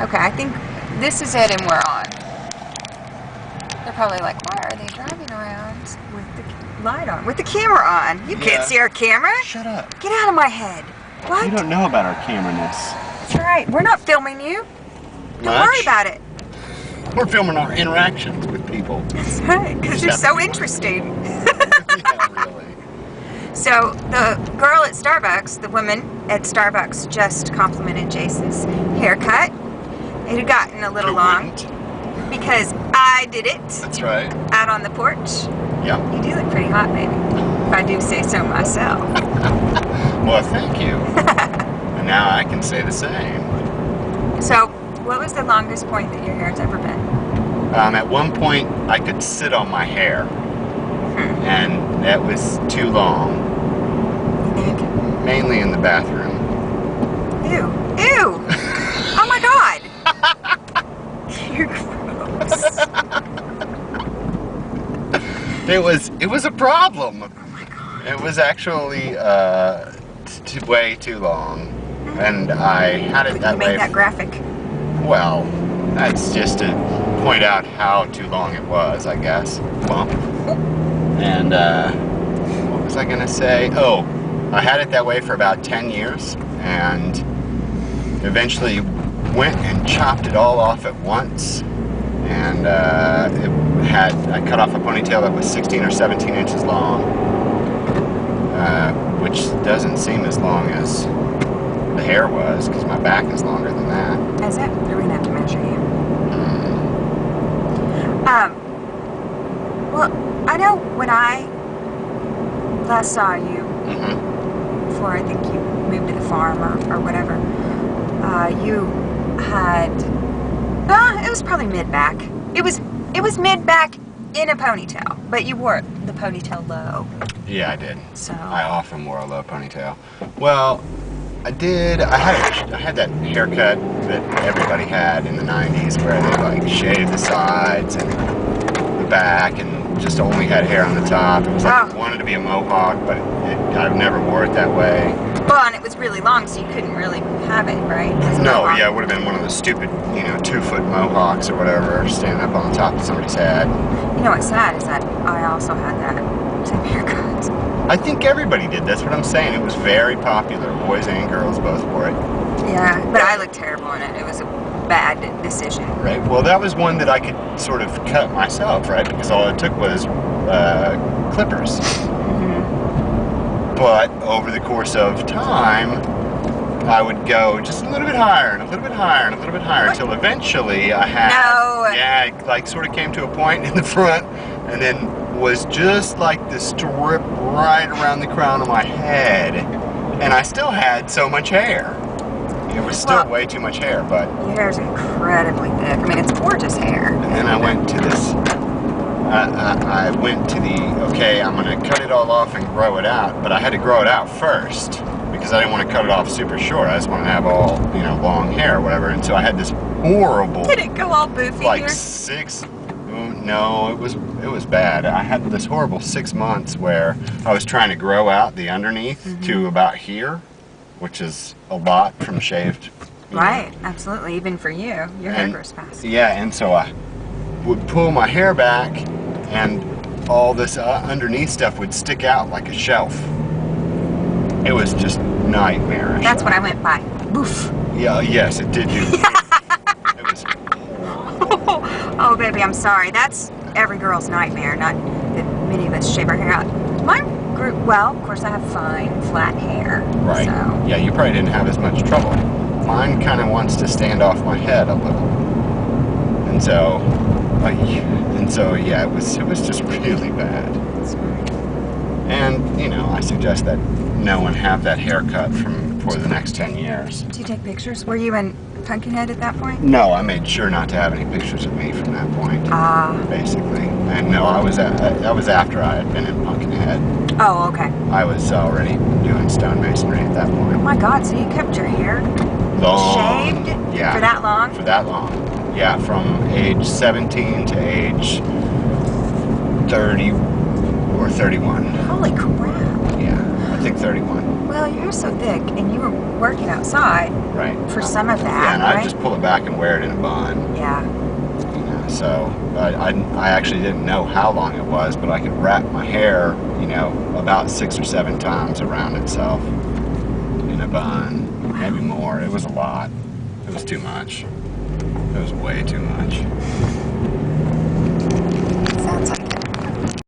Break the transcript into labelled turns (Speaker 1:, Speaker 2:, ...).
Speaker 1: Okay, I think this is it and we're on. They're probably like, why are they driving around with the light on? With the camera on. You can't see our camera.
Speaker 2: Shut up.
Speaker 1: Get out of my head. What?
Speaker 2: You don't know about our camera-ness.
Speaker 1: That's right. We're not filming you. Don't worry about it.
Speaker 2: We're filming our interactions with people.
Speaker 1: That's right, because you're so interesting.
Speaker 2: Yeah, really.
Speaker 1: So the girl at Starbucks, the woman at Starbucks, just complimented Jason's haircut. It had gotten a little long because I did it.
Speaker 2: That's right.
Speaker 1: Out on the porch.
Speaker 2: Yeah.
Speaker 1: You do look pretty hot, baby. If I do say so myself.
Speaker 2: Well, thank you. And now I can say the same.
Speaker 1: So, what was the longest point that your hair's ever been?
Speaker 2: At one point, I could sit on my hair, and that was too long.
Speaker 1: You think?
Speaker 2: Mainly in the bathroom.
Speaker 1: Ew. Ew! Oh my god! You're gross.
Speaker 2: It was a problem.
Speaker 1: Oh my god.
Speaker 2: It was actually way too long, and I had it that way.
Speaker 1: You made that graphic.
Speaker 2: Well, that's just to point out how too long it was, I guess. Bump. And what was I gonna say? Oh, I had it that way for about 10 years, and eventually went and chopped it all off at once. And I cut off a ponytail that was 16 or 17 inches long, which doesn't seem as long as the hair was, because my back is longer than that.
Speaker 1: Is it? We're gonna have to measure you. Well, I know when I last saw you, before I think you moved to the farm or whatever, you had, it was probably mid-back. It was mid-back in a ponytail, but you wore the ponytail low.
Speaker 2: Yeah, I did.
Speaker 1: So
Speaker 2: I often wore a low ponytail. Well, I did. I had that haircut that everybody had in the 90s, where they like shaved the sides and the back and just only had hair on the top. It was like it wanted to be a mohawk, but I've never wore it that way.
Speaker 1: Well, and it was really long, so you couldn't really have it, right?
Speaker 2: No, yeah, it would have been one of the stupid, 2-foot mohawks or whatever, standing up on the top of somebody's head.
Speaker 1: You know what's sad is that I also had that same haircut.
Speaker 2: I think everybody did. That's what I'm saying. It was very popular. Boys and girls both wore it.
Speaker 1: Yeah, but I looked terrible in it. It was a bad decision.
Speaker 2: Right. Well, that was one that I could sort of cut myself, right? Because all it took was clippers. But over the course of time, I would go just a little bit higher and a little bit higher and a little bit higher until eventually I had, it like sort of came to a point in the front and then was just like the strip right around the crown of my head, and I still had so much hair. It was still way too much hair, but
Speaker 1: your hair is incredibly thick. I mean, it's gorgeous hair.
Speaker 2: And then I went to this. I went to the okay. I'm gonna cut it all off and grow it out, but I had to grow it out first because I didn't want to cut it off super short. I just wanted to have all long hair or whatever, and so I had this horrible.
Speaker 1: Did it go all boofy
Speaker 2: like
Speaker 1: here?
Speaker 2: 6. No, it was bad. I had this horrible 6 months where I was trying to grow out the underneath to about here, which is a lot from shaved.
Speaker 1: Right, absolutely. Even for you, your hair grows fast.
Speaker 2: Yeah, and so I would pull my hair back, and all this underneath stuff would stick out like a shelf. It was just nightmarish.
Speaker 1: That's what I went by. Boof.
Speaker 2: Yeah. Yes, it did do. It was.
Speaker 1: Oh, baby, I'm sorry. That's every girl's nightmare. Not that many of us shave our hair out. Mine grew well. Of course, I have fine, flat hair.
Speaker 2: Right.
Speaker 1: So.
Speaker 2: Yeah, you probably didn't have as much trouble. Mine kind of wants to stand off my head a little, and so yeah, it was just really bad. And I suggest that no one have that haircut for the next 10 years.
Speaker 1: Did you take pictures? Were you in Pumpkinhead at that point?
Speaker 2: No, I made sure not to have any pictures of me from that point. Basically, and no, I was after I had been in Pumpkinhead.
Speaker 1: Oh, okay.
Speaker 2: I was already doing stonemasonry at that point.
Speaker 1: Oh my God! So you kept your hair
Speaker 2: long,
Speaker 1: shaved
Speaker 2: yeah,
Speaker 1: for that long?
Speaker 2: For that long, yeah, from age 17 to age 30 or 31.
Speaker 1: Holy crap!
Speaker 2: Yeah, I think 31.
Speaker 1: Well, your hair's so thick, and you were working outside
Speaker 2: Right.
Speaker 1: for some of that,
Speaker 2: Yeah, and
Speaker 1: right?
Speaker 2: I just pull it back and wear it in a bun.
Speaker 1: Yeah.
Speaker 2: You know, so I actually didn't know how long it was, but I could wrap my hair, you know, about 6 or 7 times around itself in a bun, maybe more. It was a lot. It was too much. It was way too much.